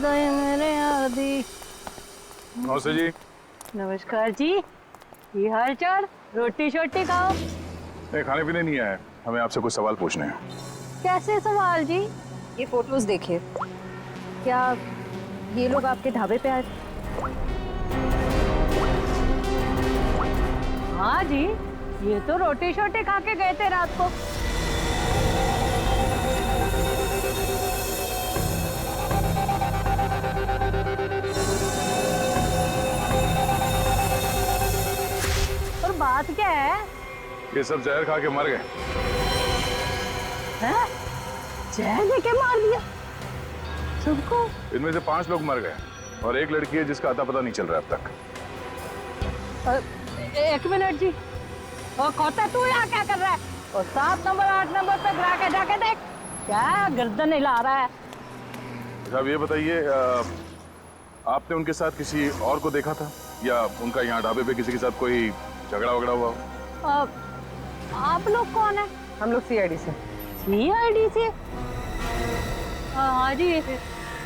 दे मेरे आदि। नमस्ते जी। नमस्कार जी, ये हाल चाल? रोटी शोटी खाओ। नहीं, खाने पीने नहीं आए, हमें आपसे कुछ सवाल पूछने हैं। कैसे सवाल जी? ये फोटोज देखिए। क्या ये लोग आपके ढाबे पे आए थे? हाँ जी, ये तो रोटी शोटी खा के गए थे रात को। और बात क्या है? ये सब जहर खा के मर गए। हैं? जहर देके मार दिया सबको? इनमें से 5 लोग मर गए और एक लड़की है जिसका अता पता नहीं चल रहा अब तक। एक मिनट जी, और खोता तू यहाँ क्या कर रहा है? और 7 नंबर 8 नंबर पे गिरा के जाके देख, क्या गर्दन हिला रहा है। साहब ये बताइए, आपने उनके साथ किसी और को देखा था या उनका यहाँ ढाबे पे किसी के साथ कोई झगड़ा वगड़ा हुआ हो? आप लोग कौन है? हम लोग सीआईडी से। सीआईडी से? हाँ जी,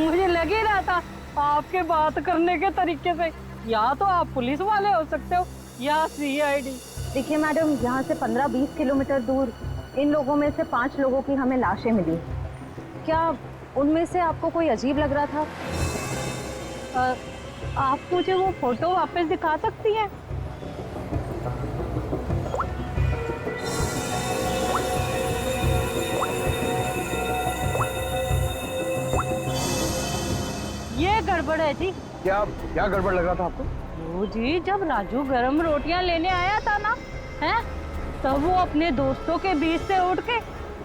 मुझे लग ही रहा था आपके बात करने के तरीके से या तो आप पुलिस वाले हो सकते हो या सीआईडी। देखिए मैडम, यहाँ से 15-20 किलोमीटर दूर इन लोगों में से 5 लोगों की हमें लाशें मिली। क्या उनमें से आपको कोई अजीब लग रहा था? आप मुझे वो फोटो वापस दिखा सकती हैं? ये गड़बड़ है जी। क्या क्या गड़बड़ लग रहा था आपको? वो जी, जब राजू गरम रोटियां लेने आया था ना, हैं, तब वो अपने दोस्तों के बीच से उठ के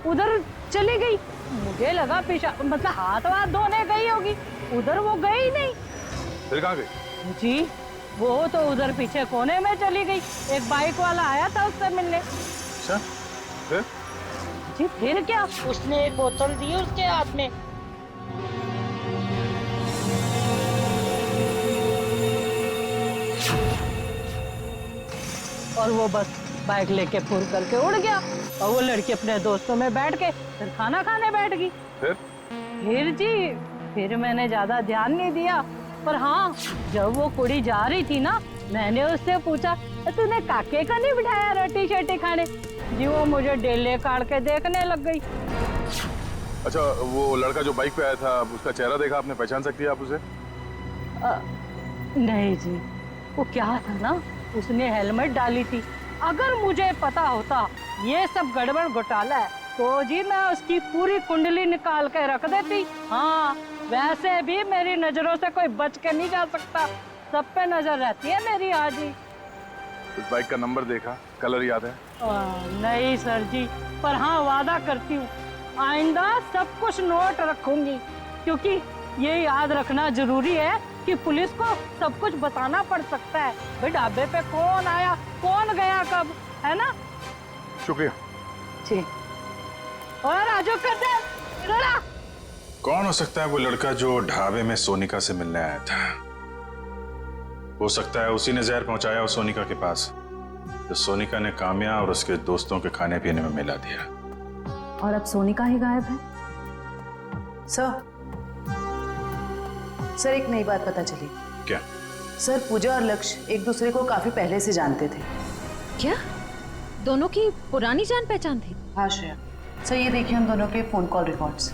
उधर चली गई। मुझे लगा मतलब हाथ वाथ धोने गई होगी, उधर वो गई नहीं। फिर कहाँ गई? जी, वो तो उधर पीछे कोने में चली गई। एक बाइक वाला आया था उससे मिलने। अच्छा, फिर? जी फिर क्या, उसने एक बोतल दी उसके हाथ में। और वो बस बाइक लेके फुर करके उड़ गया और वो लड़की अपने दोस्तों में बैठ के फिर खाना खाने बैठ गई। फिर जी, फिर मैंने ज्यादा ध्यान नहीं दिया, पर हाँ, जब वो कुड़ी जा रही थी ना, मैंने उससे पूछा, तूने काके का नहीं बिठाया रोटी शोटी खाने? जी वो मुझे डेले काट के देखने लग गई। अच्छा, वो लड़का जो बाइक पे आया था, उसका चेहरा देखा आपने? पहचान सकती है आप उसे? नहीं जी, वो क्या था ना, उसने हेलमेट डाली थी। अगर मुझे पता होता ये सब गड़बड़ घोटाला है तो जी मैं उसकी पूरी कुंडली निकाल के रख देती। हाँ, वैसे भी मेरी नजरों से कोई बच के नहीं जा सकता, सब पे नजर रहती है मेरी। आज ही उस बाइक का नंबर देखा, कलर याद है? नहीं सर जी, पर हाँ वादा करती हूँ आइंदा सब कुछ नोट रखूंगी, क्योंकि ये याद रखना जरूरी है कि पुलिस को सब कुछ बताना पड़ सकता है। भाई ढाबे पे कौन आया, कौन गया, कब, है ना? शुक्रिया जी। और राजू कर दे इधर आ। कौन हो सकता है वो लड़का जो ढाबे में सोनिका से मिलने आया था? हो सकता है उसी ने जहर पहुंचाया हो सोनिका के पास, तो सोनिका ने काम्या और उसके दोस्तों के खाने पीने में मिला दिया। और अब सोनिका ही गायब है। सर एक नई बात पता चली। क्या? सर पूजा और लक्ष्य एक दूसरे को काफी पहले से जानते थे। क्या दोनों की पुरानी जान पहचान थी? हाँ श्रेया। सर ये देखिए उन दोनों के फोन कॉल रिकॉर्ड्स।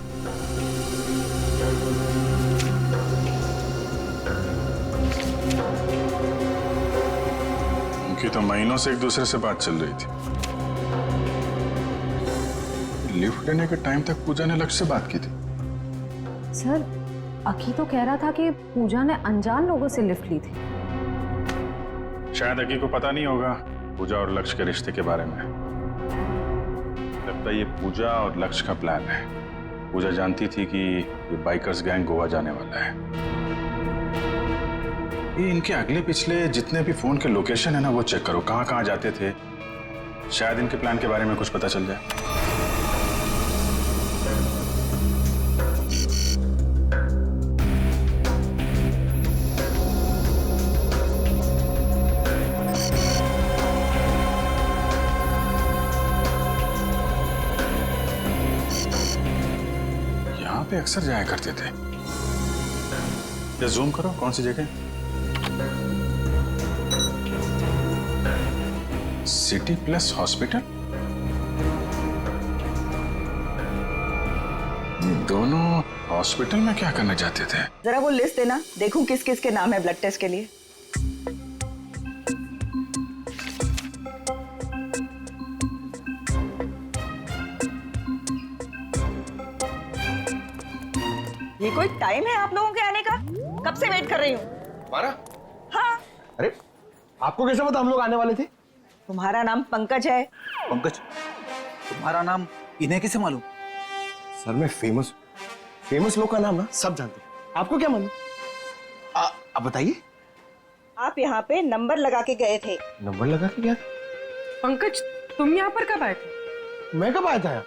उनकी तो महीनों से एक दूसरे से बात चल रही थी। लिफ्ट लेने के टाइम तक पूजा ने लक्ष्य से बात की थी। सर अकी तो कह रहा था कि पूजा ने अनजान लोगों से लिफ्ट ली थी। शायद अकी को पता नहीं होगा पूजा और लक्ष्य के रिश्ते के बारे में। लगता है ये पूजा और लक्ष्य का प्लान है। पूजा जानती थी कि ये बाइकर्स गैंग गोवा जाने वाला है। ये इनके अगले पिछले जितने भी फोन के लोकेशन है ना, वो चेक करो, कहाँ कहाँ जाते थे। शायद इनके प्लान के बारे में कुछ पता चल जाए। पे अक्सर जाया करते थे। या जूम करो कौन सी जगह? City plus hospital. दोनों हॉस्पिटल में क्या करने जाते थे? जरा वो लिस्ट देना, देखूं किस किस के नाम है ब्लड टेस्ट के लिए। ये कोई टाइम है आप लोगों के आने का? कब से वेट कर रही हूँ। 12? हाँ, अरे आपको कैसे पता हम लोग आने वाले थे? तुम्हारा नाम पंकज है। पंकज, तुम्हारा नाम इन्हें कैसे मालूम? सर मैं फेमस लोग का नाम ना सब जानते हैं। आपको क्या मालूम? आप बताइए। आप यहाँ पे नंबर लगा के गए थे। नंबर लगा के गया? पंकज, तुम यहाँ पर कब आए थे? मैं कब आया था यहाँ?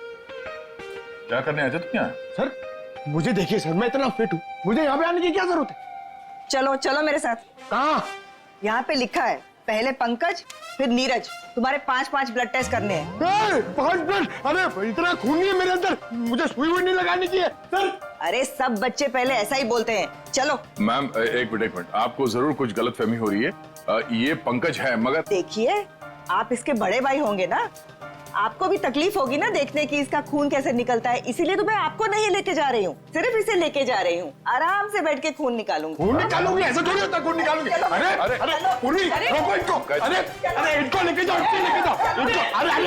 क्या करने आए थे तुम यहाँ? सर मुझे देखिए सर, मैं इतना फिट हूँ, मुझे यहाँ पे आने की क्या जरूरत है? चलो चलो मेरे साथ। कहाँ? यहाँ पे लिखा है पहले पंकज फिर नीरज, तुम्हारे 5-5 ब्लड टेस्ट करने हैं। 5 ब्लड? अरे इतना खून नहीं है मेरे अंदर, मुझे सुई नहीं लगाने की है सर। अरे सब बच्चे पहले ऐसा ही बोलते हैं। चलो। मैम एक मिनट, आपको जरूर कुछ गलतफहमी हो रही है। ये पंकज है, मगर देखिए आप इसके बड़े भाई होंगे ना, आपको भी तकलीफ होगी ना देखने की इसका खून कैसे निकलता है, इसीलिए तो मैं आपको नहीं लेके जा रही हूँ, सिर्फ इसे लेके जा रही हूँ। आराम से बैठ के खून निकालूंगी। खून निकालूंगी? ऐसा थोड़ी होता खून निकालूंगी। अरे पूरी रोको इनको। अरे इनको लेके जाओ, इनको लेके जाओ इनको।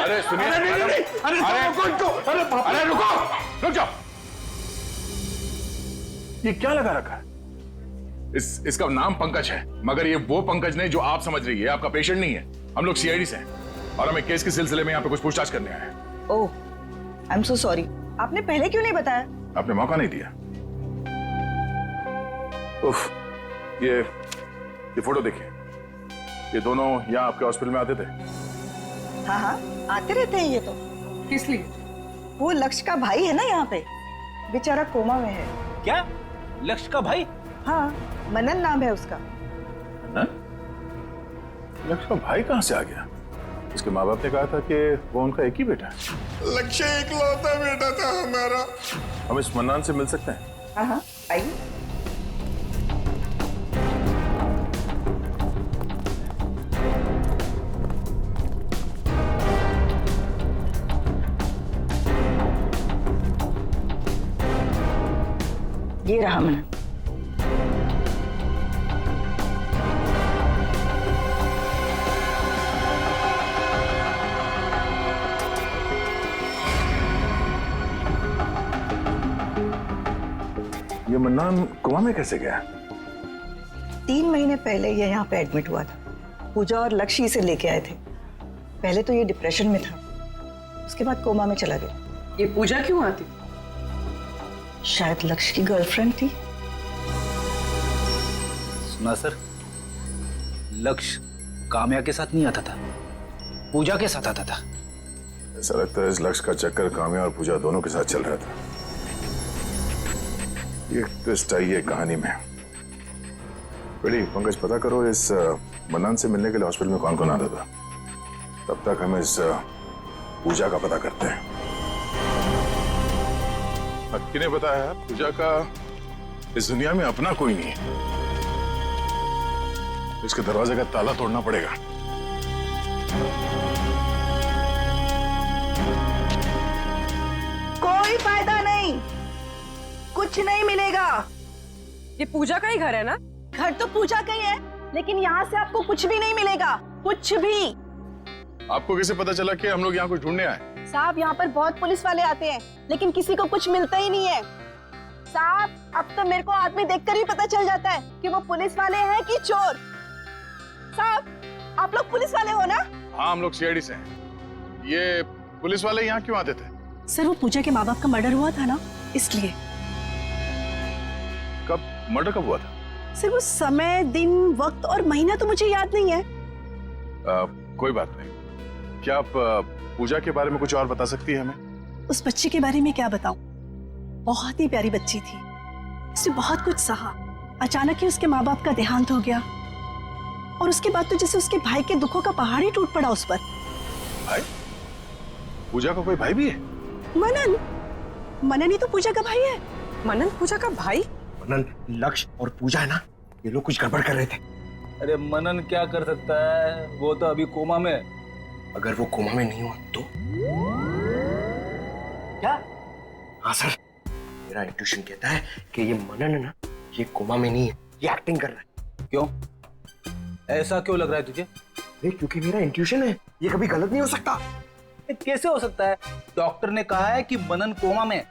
अरे सुनिए, अरे रोको इनको। अरे रुक जाओ। ये क्या लगा रखा है? इसका नाम पंकज है, मगर ये वो पंकज नहीं जो आप समझ रही है। आपका पेशेंट नहीं है। हम लोग सीआईडी से हैं और हमें केस के सिलसिले में यहाँ पे कुछ पूछताछ करने आए हैं। ओह, आई एम सो सॉरी। आपने पहले क्यों नहीं बताया? आपने मौका नहीं दिया। उफ, ये फोटो देखिए, ये दोनों यहाँ आपके हॉस्पिटल में आते थे। हाँ हाँ, आते रहते हैं ये तो। किस लिए? वो लक्ष्य का भाई है ना यहाँ पे, बेचारा कोमा में है। क्या? लक्ष्य का भाई? हाँ, मनन नाम है उसका। लक्ष्य का भाई कहाँ से आ गया? उसके माँ बाप ने कहा था कि वो उनका एक ही बेटा है। लक्ष्य इकलौता बेटा था हमारा। हम इस मन्नान से मिल सकते हैं? हाँ हाँ, आइए। ये रहा मनन। ये मन्नान कोमा में कैसे गया? 3 महीने पहले ये यहाँ पे एडमिट हुआ था। पूजा और लक्ष्य इसे लेके आए थे। पहले तो ये डिप्रेशन में था, उसके बाद कोमा में चला गया। ये पूजा क्यों आती? शायद लक्ष्य की गर्लफ्रेंड थी। सुना सर, लक्ष्य काम्या के साथ नहीं आता था, पूजा के साथ आता था। ऐसा लगता है इस लक्ष्य का चक्कर काम्या और पूजा दोनों के साथ चल रहा था। ये ट्विस्ट आई है कहानी में। बड़ी पंकज, पता करो इस मन्नान से मिलने के लिए हॉस्पिटल में कौन कौन आता था। तब तक हम इस पूजा का पता करते हैं। किन्हें बताया? पूजा का इस दुनिया में अपना कोई नहीं है। इसके दरवाजे का ताला तोड़ना पड़ेगा। कोई फायदा नहीं, कुछ नहीं मिलेगा। ये पूजा का ही घर है ना? घर तो पूजा का ही है, लेकिन यहाँ से आपको कुछ भी नहीं मिलेगा, कुछ भी। आपको कैसे पता चला कि हम लोग यहाँ कुछ ढूंढने आए? साहब यहाँ पर बहुत पुलिस वाले आते हैं, लेकिन किसी को कुछ मिलता ही नहीं है। साहब अब तो मेरे को आदमी देखकर ही पता चल जाता है कि वो पुलिस वाले हैं कि चोर। साहब आप लोग पुलिस वाले हो ना? हाँ, हम लोग सीआईडी से हैं। ये पुलिस वाले यहाँ क्यों आते थे? सर वो पूजा के माँ बाप का मर्डर हुआ था ना, इसलिए। कब मर्डर कब हुआ था? सर वो समय, दिन, वक्त और महीना तो मुझे याद नहीं है। कोई बात नहीं। क्या आप पूजा के बारे में कुछ और बता सकती है हमें? उस बच्ची के बारे में क्या बताऊं? बहुत ही प्यारी बच्ची थी, उसने बहुत कुछ सहा। अचानक ही उसके माँ बाप का देहांत हो गया और उसके बाद तो जैसे उसके भाई के दुखों का पहाड़ ही टूट पड़ा उस पर। भाई? पूजा का कोई भाई भी है? मनन ही तो पूजा का भाई है। मनन पूजा का भाई? मनन, लक्ष्य और पूजा है ना, ये लोग कुछ गड़बड़ कर रहे थे। अरे मनन क्या कर सकता है, वो तो अभी कोमा में। अगर वो कोमा में नहीं हुआ तो? क्या? हाँ सर, मेरा इंट्यूशन कहता है कि ये मनन है ना, ये कोमा में नहीं है, ये एक्टिंग कर रहा है। क्यों? ऐसा क्यों लग रहा है तुझे? नहीं, क्योंकि मेरा इंट्यूशन है, ये कभी गलत नहीं हो सकता। कैसे हो सकता है? डॉक्टर ने कहा है कि मनन कोमा में।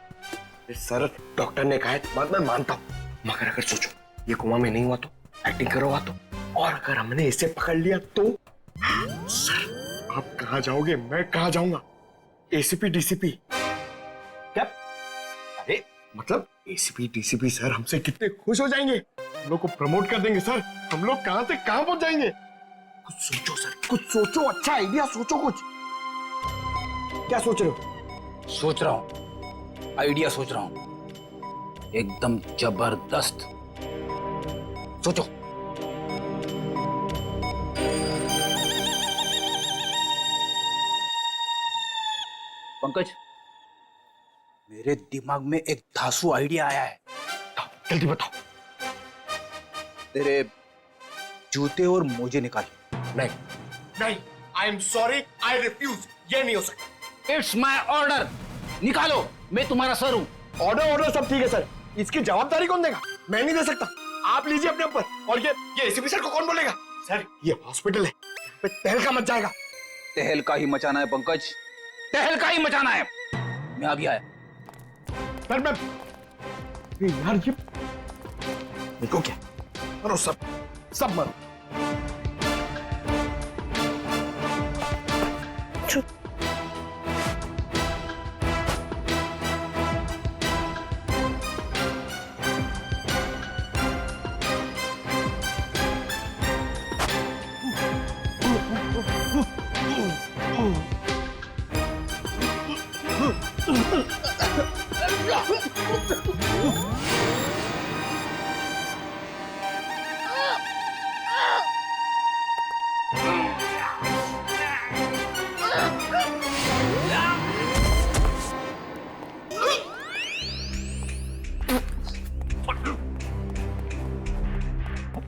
सर, डॉक्टर ने कहा है, बात मैं मानता हूँ, मगर अगर सोचो ये कोमा में नहीं हुआ तो, एक्टिंग करो हुआ तो, और अगर हमने इसे पकड़ लिया तो? सर, आप कहाँ जाओगे, मैं कहाँ जाऊंगा? ACP DCP? क्या? अरे मतलब एसीपी डीसीपी सर हमसे कितने खुश हो जाएंगे, हम लोग को प्रमोट कर देंगे सर। हम लोग कहाँ से कहाँ पहुंच जाएंगे। कुछ सोचो सर, कुछ सोचो, अच्छा आइडिया सोचो कुछ। क्या सोच रहे हो? सोच रहा हूं, आइडिया सोच रहा हूं, एकदम जबरदस्त। सोचो। पंकज, मेरे दिमाग में एक धांसू आइडिया आया है। जल्दी बताओ। तेरे जूते और मोजे निकाल। नहीं नहीं, I am sorry, I refuse, ये नहीं हो सकता। इट्स माई ऑर्डर, निकालो, मैं तुम्हारा सर हूं। ऑर्डर सब ठीक है सर, इसकी जवाबदारी कौन देगा? मैं नहीं दे सकता, आप लीजिए अपने ऊपर। और ये एसीपी सर को कौन बोलेगा? सर ये हॉस्पिटल है, यहाँ पे तहलका मच जाएगा। तहलका ही मचाना है पंकज, तहलका ही मचाना है। मैं अभी आया। सर मैं यार, ये देखो क्या, मरो सब मरो। चुप।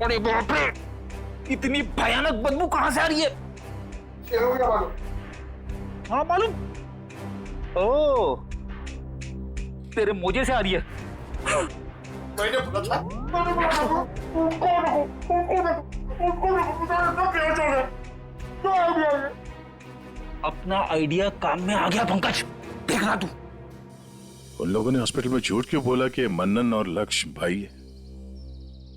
अरे बाप रे, इतनी भयानक बदबू कहां से आ रही है? हाँ मालूम। ओ, तेरे मोजे से आ रही है। मैंने बोला था, अपना आइडिया काम में आ गया पंकज, देखना तू। उन लोगों ने हॉस्पिटल में झूठ क्यों बोला कि मनन और लक्ष्य भाई है?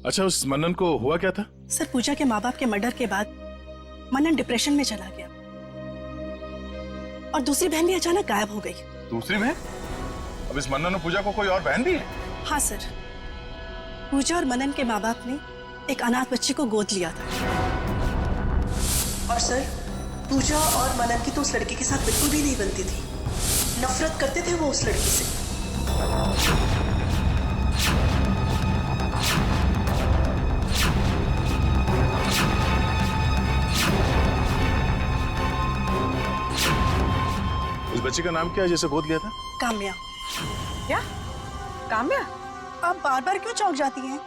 अच्छा, उस मनन को हुआ क्या था? सर, पूजा के माँ बाप के मर्डर के बाद मनन डिप्रेशन में चला गया और दूसरी बहन भी अचानक गायब हो गई। दूसरी बहन? अब इस मनन और पूजा को कोई और बहन भी है? हाँ सर, पूजा और मनन के माँ बाप ने एक अनाथ बच्ची को गोद लिया था। और सर, पूजा और मनन की तो उस लड़की के साथ बिल्कुल भी नहीं बनती थी, नफरत करते थे वो उस लड़की से। इस बच्ची का नाम क्या है जिसे गोद लिया था? काम्या। क्या? काम्या? आप बार बार क्यों चौंक जाती हैं?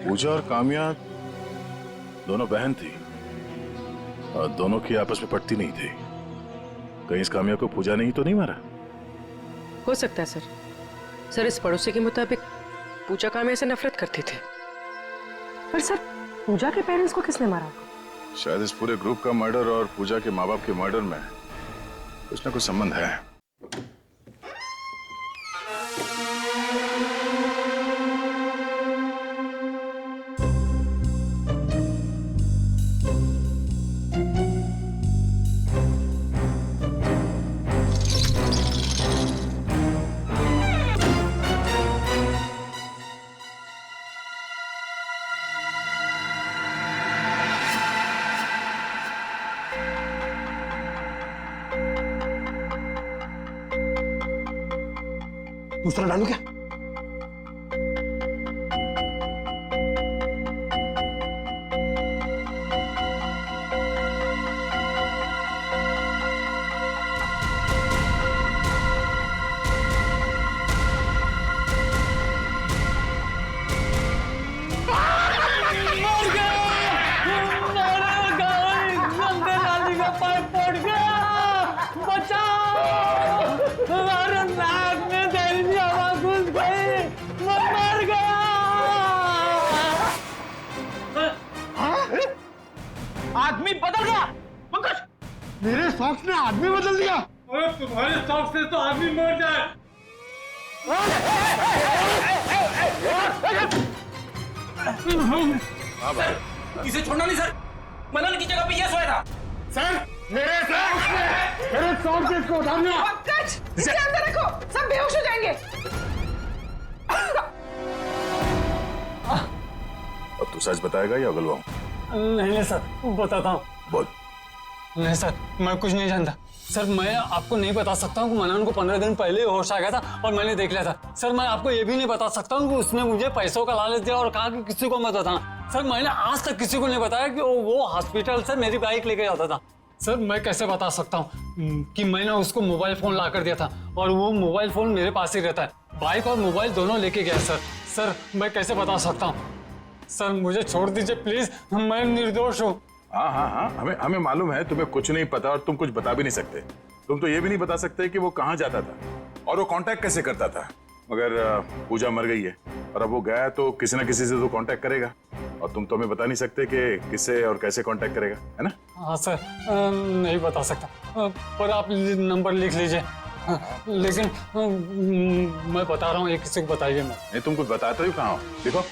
पूजा और काम्या दोनों बहन थी और दोनों की आपस में पटती नहीं थी। कहीं इस काम्या को पूजा ने ही तो नहीं मारा? हो सकता है सर। सर, इस पड़ोसी के मुताबिक पूजा काम्या से नफरत करती थी। पर सर, पूजा के पेरेंट्स को किसने मारा? शायद इस पूरे ग्रुप का मर्डर और पूजा के माँ बाप के मर्डर में कुछ ना कुछ संबंध है। दूसरा डालू क्या? मेरे सॉक्स ने आदमी बदल दिया। अरे तुम्हारे शौक से तो आदमी मर जाए। इसे छोड़ना नहीं सर, मनन की जगह पे ये सोया था। सर मेरे सॉक्स इसको उठाना। पंकज, इसे अंदर रखो, सब बेहोश हो जाएंगे। अब तू सच बताएगा या उगलवाऊं? नहीं सर, बताता हूँ। बोल। नहीं सर, मैं कुछ नहीं जानता सर। मैं आपको नहीं बता सकता हूँ कि मनन को 15 दिन पहले ही होश आ गया था और मैंने देख लिया था। सर मैं आपको ये भी नहीं बता सकता हूँ कि उसने मुझे पैसों का लालच दिया और कहा कि किसी को मत बताना। सर मैंने आज तक किसी को नहीं बताया कि वो हॉस्पिटल से मेरी बाइक लेके जाता था। सर मैं कैसे बता सकता हूँ कि मैंने उसको मोबाइल फोन ला कर दिया था और वो मोबाइल फोन मेरे पास ही रहता है। बाइक और मोबाइल दोनों लेके गया सर। सर मैं कैसे बता सकता हूँ? सर मुझे छोड़ दीजिए प्लीज, मैं निर्दोष हूँ। हाँ, हमें मालूम है तुम्हें कुछ नहीं पता और तुम कुछ बता भी नहीं सकते। तुम तो ये भी नहीं बता सकते कि वो कहाँ जाता था और वो कांटेक्ट कैसे करता था। मगर पूजा मर गई है और अब वो गया तो किसी ना किसी से तो कांटेक्ट करेगा और तुम तो हमें बता नहीं सकते कि किससे और कैसे कांटेक्ट करेगा, है ना? हाँ सर, नहीं बता सकता पर आप नंबर लिख लीजिए। लेकिन मैं बता रहा हूँ, ये किसी को बताइए मत। नहीं, तुम कुछ बताते हो कहाँ हो? देखो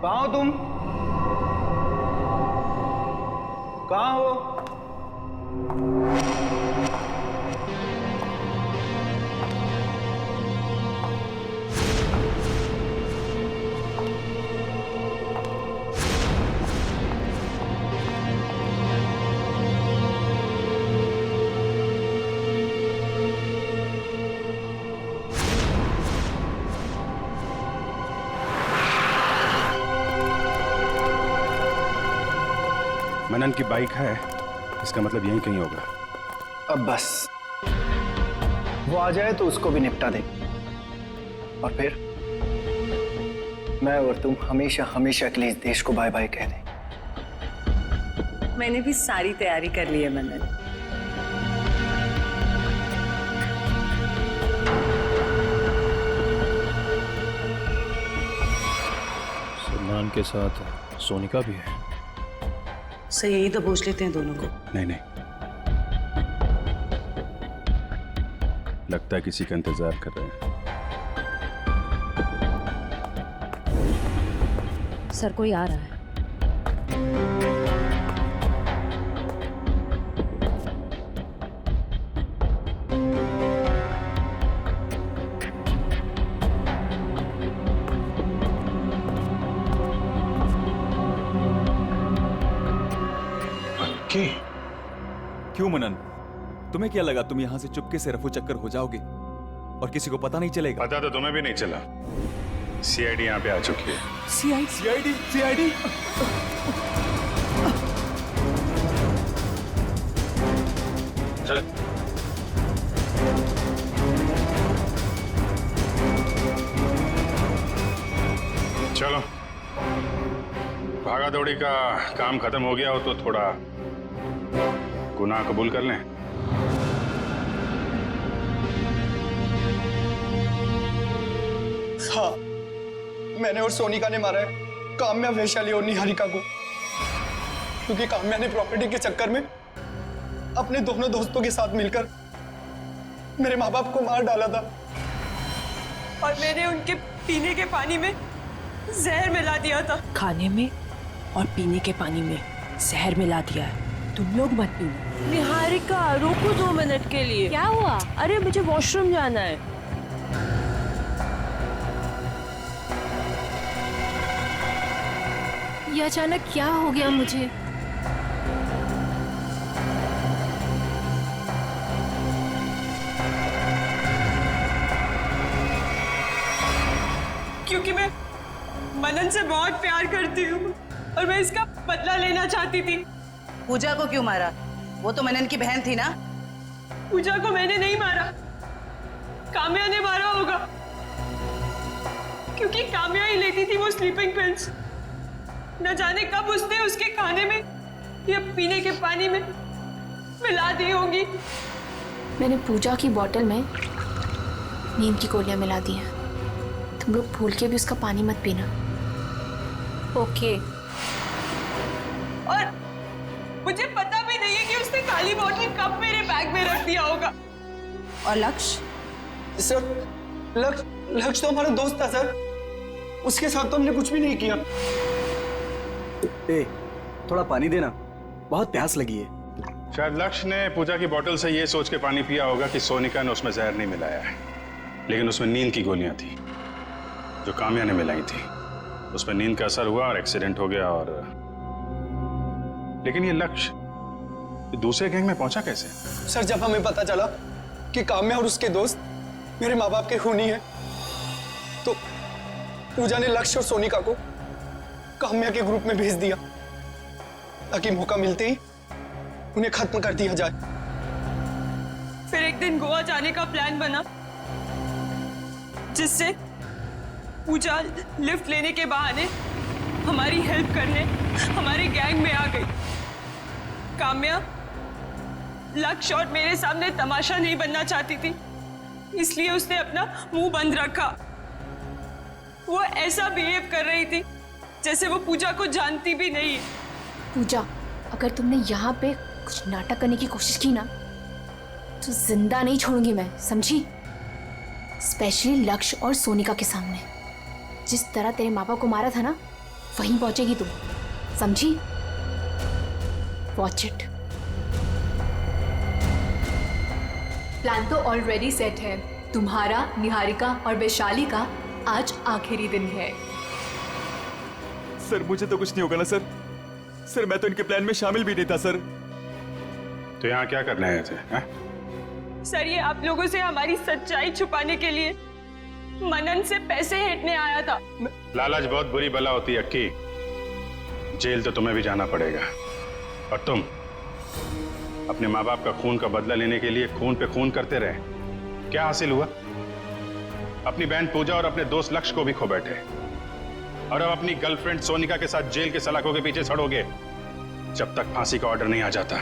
कहाँ हो तुम? कहाँ हो? मनन की बाइक है, इसका मतलब यहीं कहीं होगा। अब बस वो आ जाए तो उसको भी निपटा दे और फिर मैं और तुम हमेशा हमेशा के लिए इस देश को बाय बाय कह दें। मैंने भी सारी तैयारी कर ली है मनन। सलमान के साथ सोनिका भी है। सही, यही तो पूछ लेते हैं दोनों को। नहीं, लगता है किसी का इंतजार कर रहे हैं। सर कोई आ रहा है। क्यों मनन, तुम्हें क्या लगा तुम यहां से चुपके से रफू चक्कर हो जाओगे और किसी को पता नहीं चलेगा? पता तो तुम्हें भी नहीं चला। सीआईडी यहाँ पे आ चुकी है। सीआईडी? चलो, भागा दौड़ी का काम खत्म हो गया हो तो थोड़ा गुनाह कबूल कर लें। हाँ, मैंने और सोनिका ने मारा है काम्या, वैशाली और निहारिका को, क्योंकि काम्या ने प्रॉपर्टी के चक्कर में अपने दोनों दोस्तों के साथ मिलकर मेरे माँ बाप को मार डाला था और मैंने उनके पीने के पानी में जहर मिला दिया था। खाने में और पीने के पानी में जहर मिला दिया है। तुम लोग मत पीना। निहारिका रुको 2 मिनट के लिए। क्या हुआ? अरे मुझे वॉशरूम जाना है। ये अचानक क्या हो गया मुझे? क्योंकि मैं मनन से बहुत प्यार करती हूँ और मैं इसका बदला लेना चाहती थी। पूजा को क्यों मारा? वो तो मनन की बहन थी ना। पूजा को मैंने नहीं मारा, काम्या ने मारा होगा, क्योंकि काम्या ही लेती थी वो स्लीपिंग पिल्स। न जाने कब उसने उसके खाने में या पीने के पानी में मिला दी होगी। मैंने पूजा की बोतल में नींद की गोलियां मिला दी हैं। तुम लोग भूल के भी उसका पानी मत पीना। ओके। और मुझे पता भी नहीं है कि उसने काली बोतल कब मेरे बैग में रख दिया होगा। और लक्ष्य? सर, लक्ष्य तो हमारा दोस्त था सर, उसके साथ तो हमने कुछ भी नहीं किया। ए, थोड़ा पानी देना, बहुत प्यास लगी है। शायद लक्ष्य ने पूजा की बोतल से ये सोच के पानी पिया होगा कि सोनिका ने उसमें जहर नहीं मिलाया है, लेकिन उसमें नींद की गोलियां थी जो काम्या ने मिलाई थी। उसमें नींद का असर हुआ और एक्सीडेंट हो गया। और लेकिन ये लक्ष्य दूसरे गैंग में पहुंचा कैसे? सर, जब हमें पता चला कि काम्या और उसके दोस्त मेरे माँ बाप के खूनी हैं, तो पूजा ने लक्ष्य और सोनिका को काम्या के ग्रुप में भेज दिया ताकि मौका मिलते ही उन्हें खत्म कर दिया जाए। फिर एक दिन गोवा जाने का प्लान बना, जिससे पूजा लिफ्ट लेने के बहाने हमारी हेल्प करने हमारे गैंग में आ गई। काम्या लक्ष्य और मेरे सामने तमाशा नहीं बनना चाहती थी, इसलिए उसने अपना मुंह बंद रखा। वो ऐसा बिहेव कर रही थी जैसे वो पूजा को जानती भी नहीं है। पूजा, अगर तुमने यहाँ पे कुछ नाटक करने की कोशिश की ना तो जिंदा नहीं छोड़ूंगी मैं, समझी? स्पेशली लक्ष्य और सोनिका के सामने। जिस तरह तेरे माँ बाप को मारा था ना, वहीं पहुंचेगी तुम, समझी? Watch it. प्लान तो ऑलरेडी सेट है। तुम्हारा, निहारिका और वैशाली का आज आखिरी दिन है। सर, मुझे तो कुछ नहीं होगा ना सर? सर, मैं तो इनके प्लान में शामिल भी नहीं था सर। तो यहाँ क्या करने आए थे? सर, ये आप लोगों से हमारी सच्चाई छुपाने के लिए मनन से पैसे हेटने आया था। लालच बहुत बुरी बला होती है अक्की। जेल तो तुम्हें भी जाना पड़ेगा। और तुम अपने माँ बाप का खून का बदला लेने के लिए खून पे खून करते रहे। क्या हासिल हुआ? अपनी बहन पूजा और अपने दोस्त लक्ष्य को भी खो बैठे, और अब अपनी गर्लफ्रेंड सोनिका के साथ जेल के सलाखों के पीछे सड़ोगे जब तक फांसी का ऑर्डर नहीं आ जाता।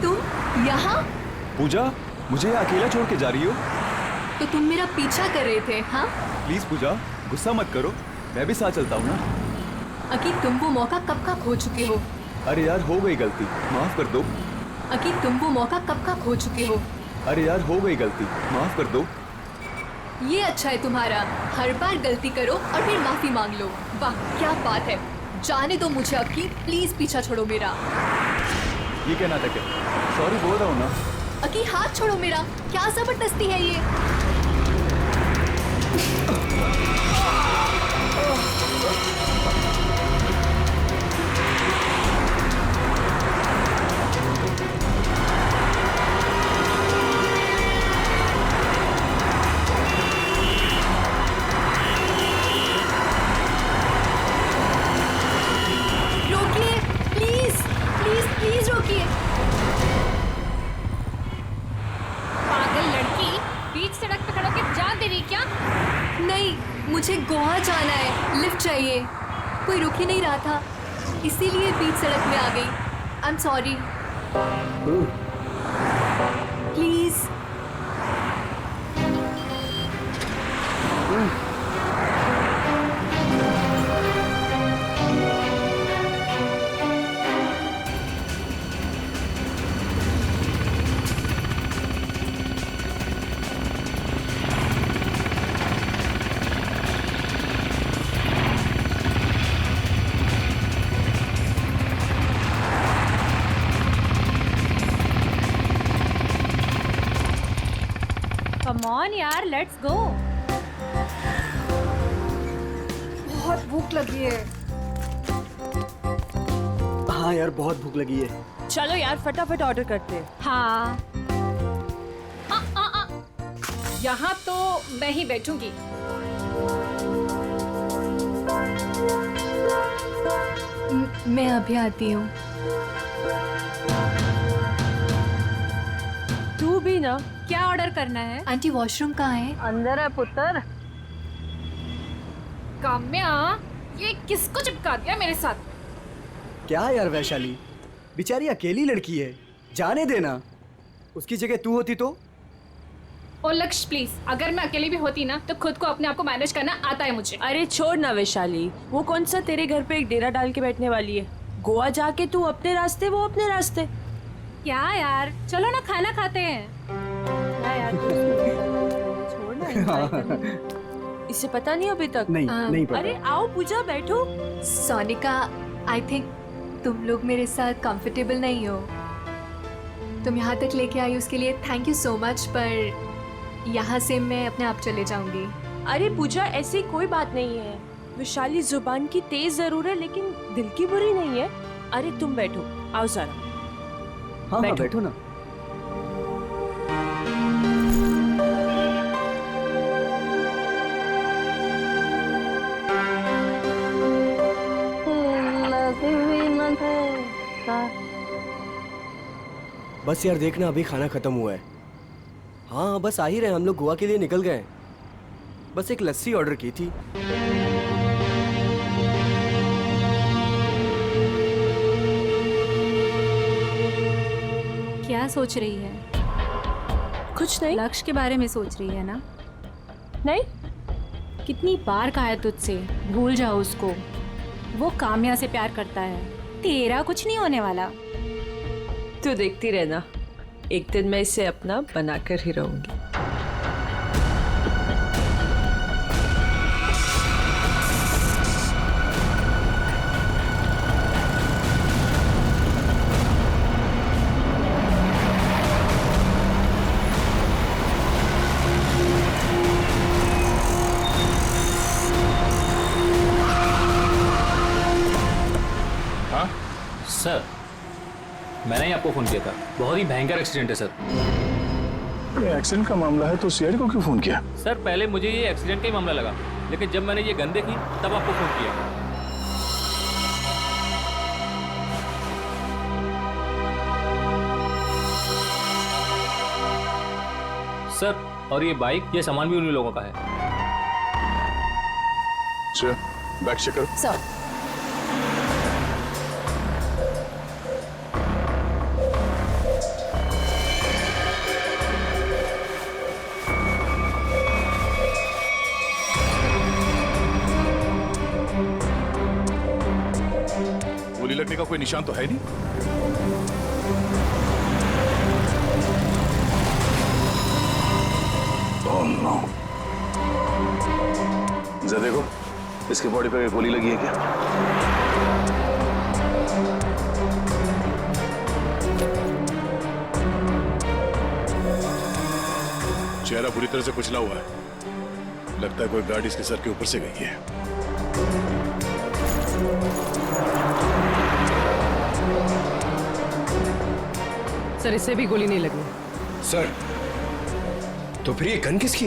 तुम यहाँ? पूजा, मुझे अकेला छोड़ के जा रही हो? तो तुम मेरा पीछा कर रहे थे? हाँ, प्लीज पूजा, गुस्सा मत करो, मैं भी साथ चलता हूँ ना। अकी, तुम वो मौका कब का खो चुके हो। अरे यार, हो गई गलती, माफ कर दो। अकी, तुम वो मौका कब का खो चुके हो। अरे यार, हो गई गलती, माफ कर दो। ये अच्छा है तुम्हारा, हर बार गलती करो और फिर माफी मांग लो। वाह, क्या बात है। जाने दो मुझे अकी, प्लीज पीछा छोड़ो मेरा। ये क्या नाटक है? सॉरी बोल रहा हूँ ना। अकी, हाथ छोड़ो मेरा, क्या जबरदस्ती है ये। रोकिए, प्लीज प्लीज प्लीज रोकिए। पागल लड़की, बीच सड़क पे खड़ा के जान दे रही क्या? नहीं, मुझे गोवा जाना है, लिफ्ट चाहिए। कोई रुक ही नहीं रहा था। इसीलिए बीच सड़क में आ गई। आई am sorry. Please. Come on यार, लेट्स गो। बहुत भूख लगी है। हाँ यार बहुत भूख लगी है। चलो यार फटाफट ऑर्डर करते हैं। हाँ। यहाँ तो मैं ही बैठूंगी। मैं अभी आती हूँ। तू भी ना। क्या ऑर्डर करना है? आंटी वॉशरूम कहाँ है? अंदर है पुत्र। काम्या, ये किसको चिपका दिया मेरे साथ? क्या यार वैशाली, बेचारी अकेली लड़की है, जाने देना। उसकी जगह तू होती तो? ओ लक्ष्य प्लीज, अगर मैं अकेली भी होती ना तो खुद को अपने आप को मैनेज करना आता है मुझे। अरे छोड़ ना वैशाली, वो कौन सा तेरे घर पे एक डेरा डाल के बैठने वाली है। गोवा जाके तू अपने रास्ते, वो अपने रास्ते। क्या यार, चलो ना खाना खाते हैं। क्या यार, छोड़ ना, enjoy करना। इसे पता नहीं अभी तक? नहीं पता। अरे आओ पूजा, बैठो। सोनिका, आई थिंक तुम लोग मेरे साथ कंफर्टेबल नहीं हो। तुम यहाँ तक लेके आई उसके लिए थैंक यू सो मच, पर यहाँ से मैं अपने आप चले जाऊंगी। अरे पूजा, ऐसी कोई बात नहीं है। वैशाली जुबान की तेज जरूर है लेकिन दिल की बुरी नहीं है। अरे तुम बैठो, आओ जरा। हाँ बैठो ना। बस यार देखना, अभी खाना खत्म हुआ है। हाँ बस आ ही रहे, हम लोग गोवा के लिए निकल गए। बस एक लस्सी ऑर्डर की थी। क्या सोच रही है? कुछ नहीं। लक्ष्य के बारे में सोच रही है ना? नहीं। कितनी बार कहा है तुझसे, भूल जाओ उसको। वो काम्या से प्यार करता है, तेरा कुछ नहीं होने वाला। तू देखती रहना, एक दिन मैं इसे अपना बनाकर ही रहूंगी। सर, मैंने ही आपको फोन किया था। बहुत ही भयंकर एक्सीडेंट है सर। ये एक्सीडेंट का मामला है तो सीआईडी को क्यों फोन किया? सर पहले मुझे ये एक्सीडेंट का ही मामला लगा, लेकिन जब मैंने ये गन देखी तब आपको फोन किया। सर और ये बाइक, ये सामान भी उन्हीं लोगों का है। सर बैग चेक करो। सर गोली लगने का कोई निशान तो है नहीं। Oh no. जरा देखो इसके बॉडी पे गोली लगी है क्या? चेहरा बुरी तरह से कुचला हुआ है, लगता है कोई गाड़ी इसके सर के ऊपर से गई है। सर इससे भी गोली नहीं लगी। सर तो फिर ये गन किसकी?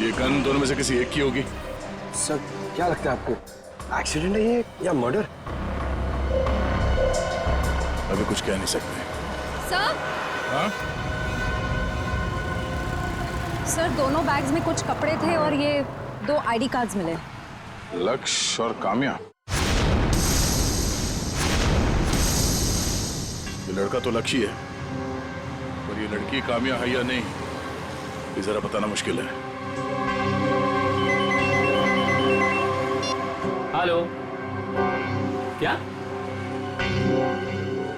ये गन दोनों में से किसी एक की होगी। सर क्या लगता है आपको, एक्सीडेंट है ये या मर्डर? अभी कुछ कह नहीं सकते। सर? हाँ? सर दोनों बैग्स में कुछ कपड़े थे और ये 2 आईडी कार्ड्स मिले। लक्ष्य और काम्या। ये लड़का तो लक्ष्य है, पर ये लड़की कामया है या नहीं, ये जरा बताना मुश्किल है। हेलो, क्या?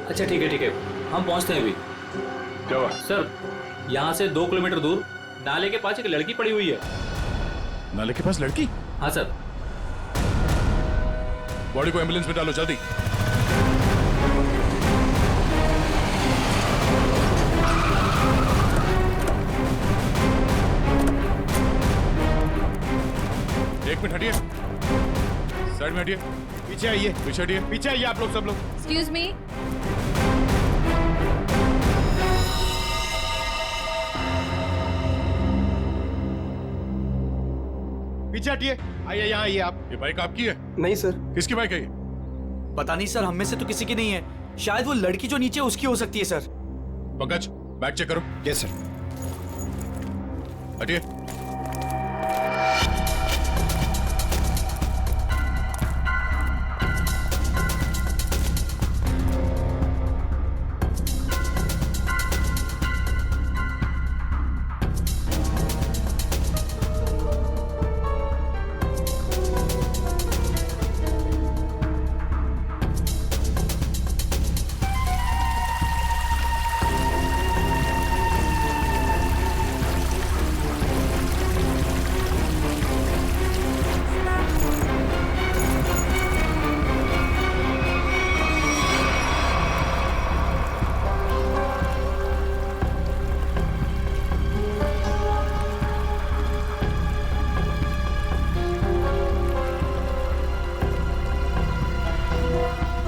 अच्छा ठीक है, हम पहुंचते हैं अभी। क्या हुआ? सर, यहाँ से 2 किलोमीटर दूर नाले के पास एक लड़की पड़ी हुई है। नाले के पास लड़की? हाँ सर। बॉडी को एम्बुलेंस में डालो जल्दी। एक मिनट हटिए, साइड में हटिए, पीछे आइए, पीछे हटिए, पीछे आइए आप लोग, सब लोग। Excuse me. पीछे हटिए, आइए यहाँ आइए आप। ये बाइक आपकी है? नहीं सर। किसकी बाइक है ये? पता नहीं सर, हम में से तो किसी की नहीं है। शायद वो लड़की जो नीचे उसकी हो सकती है सर। पंकज, बैग चेक करो। Yes sir. हटिए।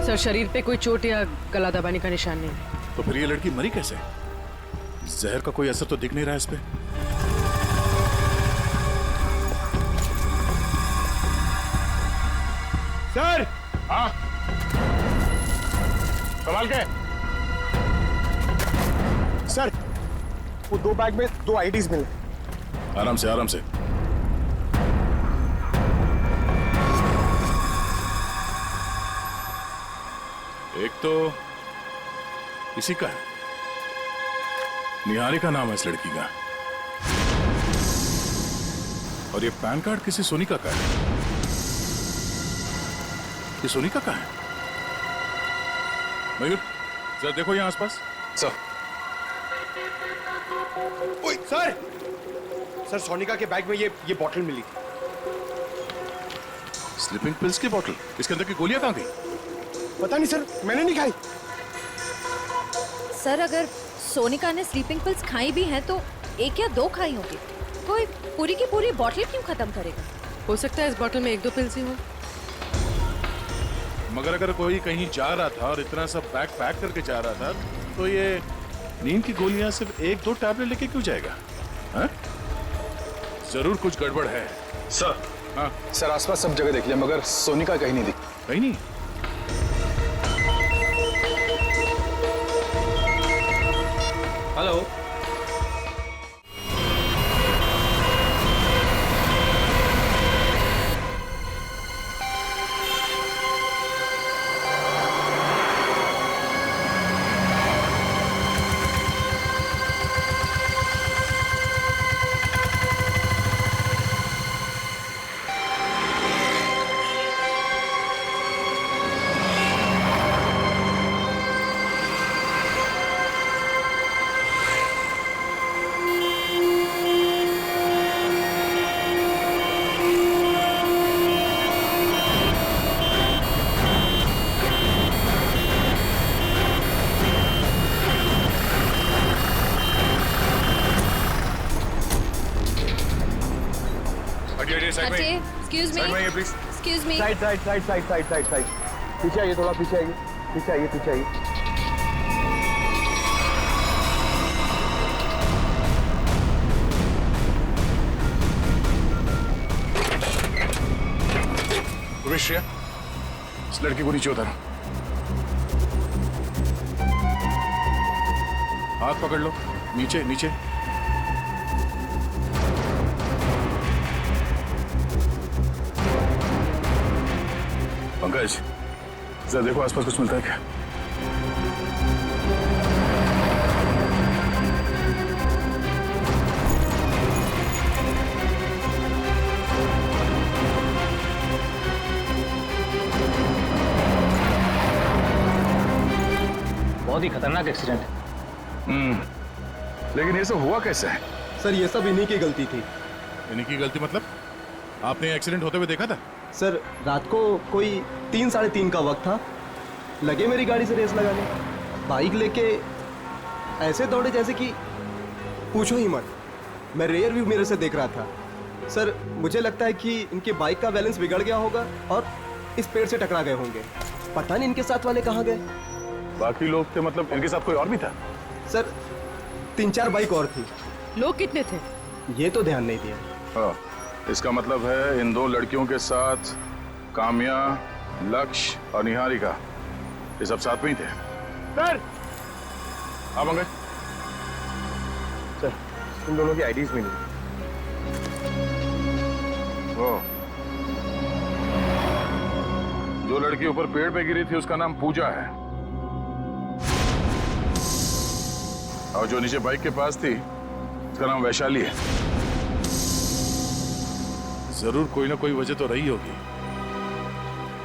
सर, शरीर पे कोई चोट या गला दबाने का निशान नहीं है। तो फिर ये लड़की मरी कैसे? जहर का कोई असर तो दिख नहीं रहा इस पे। सर। हाँ, संभाल के। सर, वो 2 बैग में 2 आईडीज मिले। आराम से, आराम से। एक तो इसी का है, निहारिका नाम है इस लड़की का, और ये पैन कार्ड किसी सोनिका का है। ये सोनिका का है? मयूर, जरा देखो यहाँ आसपास। सर। ओए सर, सर सोनिका के बैग में ये बॉटल मिली थी। स्लीपिंग पिल्स की बॉटल? इसके अंदर की गोलियां कहाँ गई? पता नहीं सर, मैंने नहीं खाई। सर, अगर सोनिका ने स्लीपिंग पिल्स खाई भी हैं तो 1 या 2 खाई होगी। कोई पूरी की पूरी बॉटल क्यों खत्म करेगा? हो सकता है इस बॉटल में 1-2 पिल्स ही हो। मगर अगर कोई कहीं जा रहा था और इतना सब बैग पैक करके जा रहा था, तो ये नींद की गोलियां सिर्फ 1-2 टैबलेट लेके क्यों जाएगा? हाँ? जरूर कुछ गड़बड़ है। सर। हाँ सर, आसपास सब जगह देख लिया मगर सोनिका कहीं नहीं दिखी। कहीं नहीं? Hello. Excuse me. Excuse me. Side side side side side side side. पीछे आइए, थोड़ा पीछे आइए, पीछे आइए, पीछे आइए। श्रेया, इस लड़की को नीचे उतारो। हाथ पकड़ लो, नीचे नीचे। पंकज, जरा देखो आसपास कुछ मिलता है क्या? बहुत ही खतरनाक एक्सीडेंट है। लेकिन ये सब हुआ कैसे है? सर ये सब इन्हीं की गलती थी। इन्हीं की गलती मतलब? आपने एक्सीडेंट होते हुए देखा था? सर रात को कोई 3 साढ़े 3 का वक्त था, लगे मेरी गाड़ी से रेस लगाने, बाइक लेके ऐसे दौड़े जैसे कि पूछो ही मत। मैं रेयर व्यू मिरर से देख रहा था। सर मुझे लगता है कि इनके बाइक का बैलेंस बिगड़ गया होगा और इस पेड़ से टकरा गए होंगे। पता नहीं इनके साथ वाले कहाँ गए। बाकी लोग थे मतलब इनके साथ कोई और भी था? सर 3-4 बाइक और थी। लोग कितने थे? ये तो ध्यान नहीं दिया। हाँ, इसका मतलब है इन 2 लड़कियों के साथ काम्या, लक्ष्य और निहारिका, ये सब साथ में ही थे। सर आप मंगे? सर इन दोनों की आईडीज मिली। जो लड़की ऊपर पेड़ पे गिरी थी उसका नाम पूजा है, और जो नीचे बाइक के पास थी उसका नाम वैशाली है। जरूर कोई ना कोई वजह तो रही होगी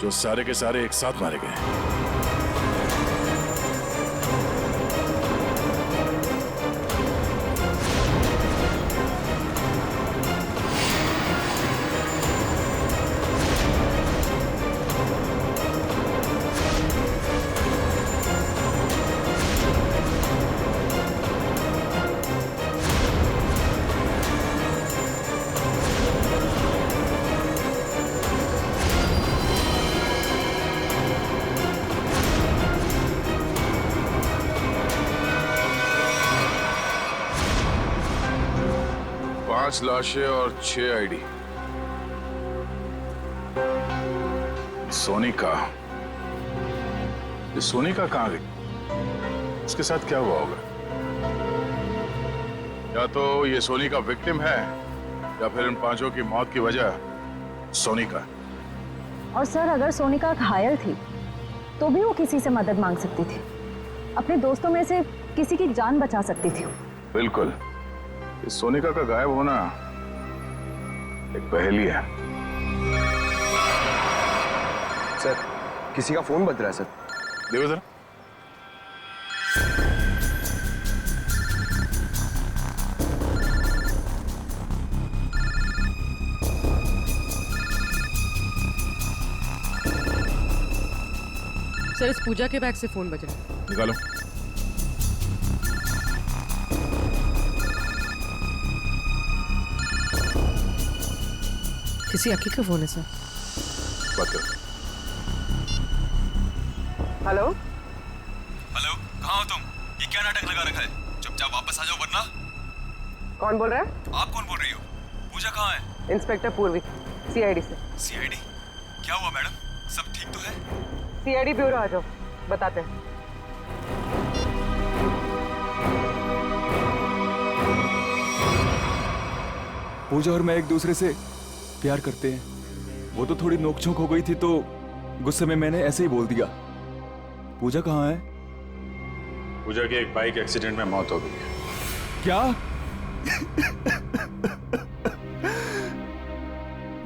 जो सारे के सारे एक साथ मारे गए। लाशें और 6 आईडी। सोनिका, ये सोनिका कहां गई? उसके साथ क्या हुआ होगा? या तो ये सोनिका विक्टिम है या फिर इन 5 की मौत की वजह सोनिका। और सर अगर सोनिका घायल थी तो भी वो किसी से मदद मांग सकती थी, अपने दोस्तों में से किसी की जान बचा सकती थी। बिल्कुल, इस सोनिका का गायब होना एक पहेली है। सर किसी का फोन बज रहा है सर। देखो जरा। सर इस पूजा के बैग से फोन बज रहा है। निकालो। किसी अकी का फोन है सर। बात करो। हेलो हेलो, कहाँ हो तुम? ये क्या नाटक लगा रखा है? चुपचाप वापस आ जाओ वरना। कौन बोल रहा है? आप कौन बोल रही हो? पूजा कहाँ है? इंस्पेक्टर पूर्वी, सीआईडी से। सीआईडी? क्या हुआ मैडम? सब ठीक तो है? सीआईडी ब्यूरो आ जाओ, बताते हैं। पूजा और मैं एक दूसरे से प्यार करते हैं। वो तो थोड़ी नोकझोंक हो गई थी तो गुस्से में मैंने ऐसे ही बोल दिया। पूजा कहाँ है? पूजा की एक बाइक एक्सीडेंट में मौत हो गई है। क्या?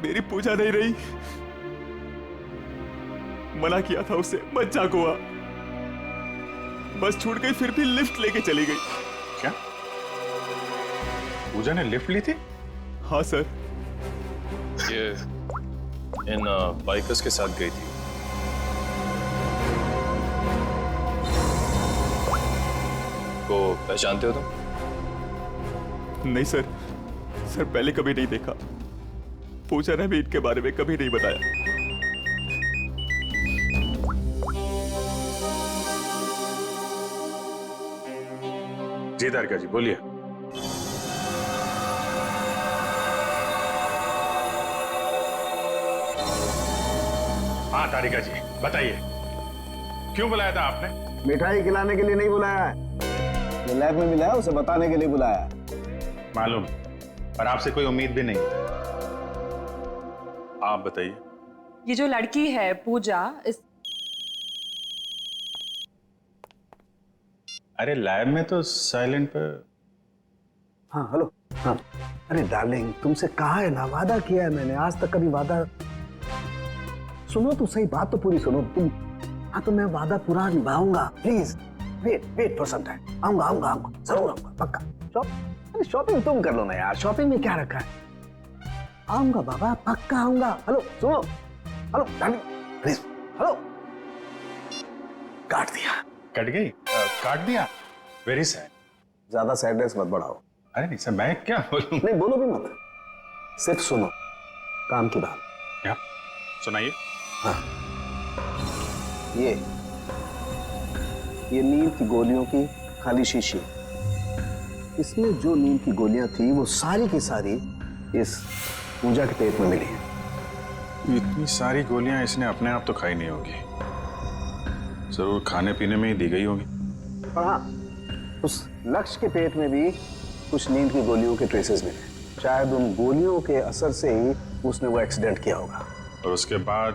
मेरी पूजा नहीं रही। मना किया था उसे, मत जा गोवा। बस छूट गई फिर भी लिफ्ट लेके चली गई। क्या? पूजा ने लिफ्ट ली थी? हाँ सर। ये इन बाइकर्स के साथ गई थी। को पहचानते हो तुम? नहीं सर, सर पहले कभी नहीं देखा। पूजा ने भी इनके बारे में कभी नहीं बताया। जी तारिका जी बोलिए। हाँ तारिका जी बताइए, क्यों बुलाया था आपने? मिठाई खिलाने के लिए नहीं बुलाया है, जो लैब में मिला है उसे बताने के लिए बुलाया है। मालूम, पर आपसे कोई उम्मीद भी नहीं। आप बताइए। ये जो लड़की है पूजा, इस अरे लैब में तो साइलेंट पर। हाँ हेलो। हाँ अरे डार्लिंग, तुमसे कहा है ना, वादा किया है मैंने, आज तक कभी वादा। सुनो तो सही, बात तो पूरी सुनो तुम। हाँ तो मैं वादा पूरा निभाऊंगा, please. Wait for some time. आऊंगा आऊंगा आऊंगा, जरूर आऊंगा, पक्का। अरे शॉपिंग तुम कर लो ना यार, शॉपिंग में क्या रखा है। आऊंगा बाबा, पक्का आऊंगा। हेलो सुनो, हेलो डार्लिंग प्लीज, हेलो। काट गई, काट दिया। Very sad. ज्यादा सैडनेस मत बढ़ाओ। अरे नहीं सर, मैं क्या बोलूं? नहीं बोलो भी मत, सिर्फ सुनो काम की बात। क्या सुनाइए? हाँ, ये नींद की गोलियों की खाली शीशी, इसमें जो नींद की गोलियां थी वो सारी की सारी इस पूजा के पेट में मिली है। इतनी सारी गोलियां इसने अपने आप तो खाई नहीं होगी, जरूर खाने पीने में ही दी गई होगी। और हाँ, उस लक्ष्य के पेट में भी कुछ नींद की गोलियों के ट्रेसेस मिले। शायद उन गोलियों के असर से ही उसने वो एक्सीडेंट किया होगा। और उसके बाद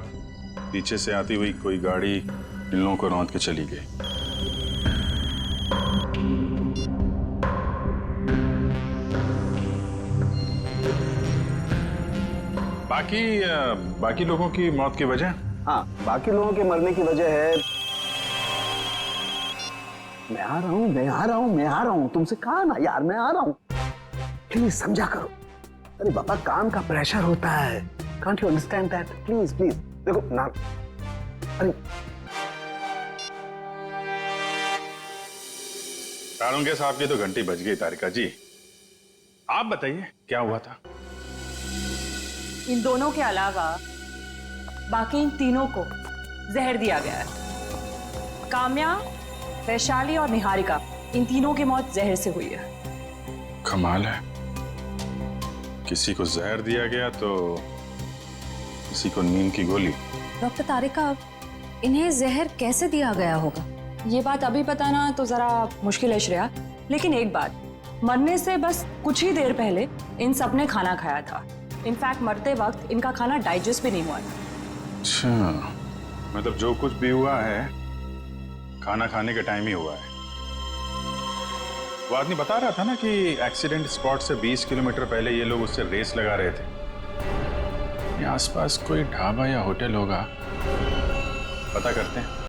पीछे से आती हुई कोई गाड़ी इन लोगों को रौंद के चली गई। बाकी लोगों की मौत की वजह? हाँ, बाकी लोगों के मरने की वजह है, मैं आ रहा हूँ, तुमसे कहा ना यार, मैं आ रहा हूँ, प्लीज समझा करो। अरे बाबा, काम का प्रेशर होता है, can't you understand that? Please please देखो ना। अरे तारुंगे साहब की तो घंटी बज गई। तारिका जी, आप बताइए क्या हुआ था? इन दोनों के अलावा बाकी इन तीनों को जहर दिया गया है। काम्या, वैशाली और निहारिका, इन तीनों की मौत जहर से हुई है। कमाल है, किसी को जहर दिया गया तो किसी को नींद की गोली। डॉक्टर तारिका, इन्हें जहर कैसे दिया गया होगा? ये बात अभी बताना तो जरा मुश्किल है श्रेया, लेकिन एक बात, मरने से बस कुछ ही देर पहले इन सब ने खाना खाया था। इनफैक्ट मरते वक्त इनका खाना डाइजेस्ट भी नहीं हुआ था। अच्छा, मतलब जो कुछ भी हुआ है खाना खाने के टाइम ही हुआ है। वो आदमी बता रहा था ना कि एक्सीडेंट स्पॉट से 20 किलोमीटर पहले ये लोग उससे रेस लगा रहे थे। आसपास कोई ढाबा या होटल होगा, पता करते हैं।